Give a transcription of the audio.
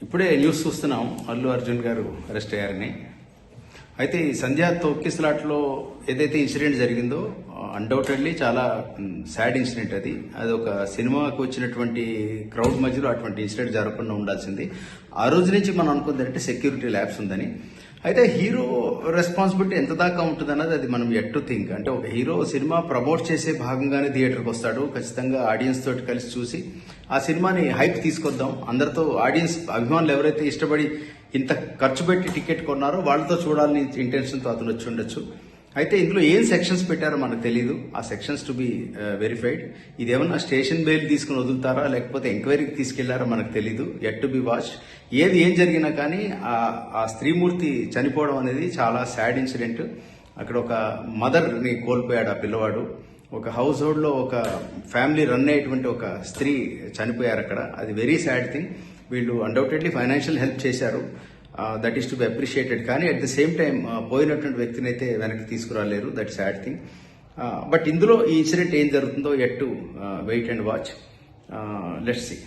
ఇప్పుడే న్యూస్ చూస్తున్నాం, అల్లు అర్జున్ గారు అరెస్ట్ అయ్యారని. అయితే ఈ సంధ్యా తొక్కిసలాట్లో ఏదైతే ఇన్సిడెంట్ జరిగిందో అన్డౌటెడ్లీ చాలా సాడ్ ఇన్సిడెంట్. అది ఒక సినిమాకు వచ్చినటువంటి క్రౌడ్ మధ్యలో అటువంటి ఇన్సిడెంట్ జరగకుండా ఉండాల్సింది. ఆ రోజు నుంచి మనం అనుకుంది అంటే సెక్యూరిటీ ల్యాబ్స్ ఉందని. అయితే హీరో రెస్పాన్సిబిలిటీ ఎంత దాకా ఉంటుంది అన్నది అది మనం ఎట్ టు థింక్. అంటే ఒక హీరో సినిమా ప్రమోట్ చేసే భాగంగానే థియేటర్కి వస్తాడు, ఖచ్చితంగా ఆడియన్స్ తోటి కలిసి చూసి ఆ సినిమాని హైప్ తీసుకొద్దాం, అందరితో ఆడియన్స్ అభిమానులు ఎవరైతే ఇష్టపడి ఇంత ఖర్చు పెట్టి టికెట్ కొన్నారో వాళ్ళతో చూడాలని ఇంటెన్షన్తో అతను వచ్చి ఉండొచ్చు. అయితే ఇందులో ఏం సెక్షన్స్ పెట్టారో మనకు తెలియదు, ఆ సెక్షన్స్ టు బి వెరిఫైడ్. ఇదేమన్నా స్టేషన్ బెయిల్ తీసుకుని వదులుతారా లేకపోతే ఎంక్వైరీకి తీసుకెళ్లారా మనకు తెలీదు, ఎట్ టు బి వాచ్. ఏం జరిగినా కానీ ఆ స్త్రీమూర్తి చనిపోవడం అనేది చాలా సాడ్ ఇన్సిడెంట్. అక్కడ ఒక మదర్ని కోల్పోయాడు ఆ పిల్లవాడు. ఒక హౌస్ హోల్డ్లో ఒక ఫ్యామిలీ రన్ అయ్యేటువంటి ఒక స్త్రీ చనిపోయారు అక్కడ. అది వెరీ సాడ్ థింగ్. వీళ్ళు అన్డౌటెడ్లీ ఫైనాన్షియల్ హెల్ప్ చేశారు, that is to be appreciated. కానీ అట్ ద సేమ్ టైం పోయినటువంటి వ్యక్తిని అయితే వెనక్కి తీసుకురాలేరు, దట్ సాడ్ థింగ్. బట్ ఇందులో ఈ ఇన్సిడెంట్ ఏం జరుగుతుందో at to wait and watch. Let's see.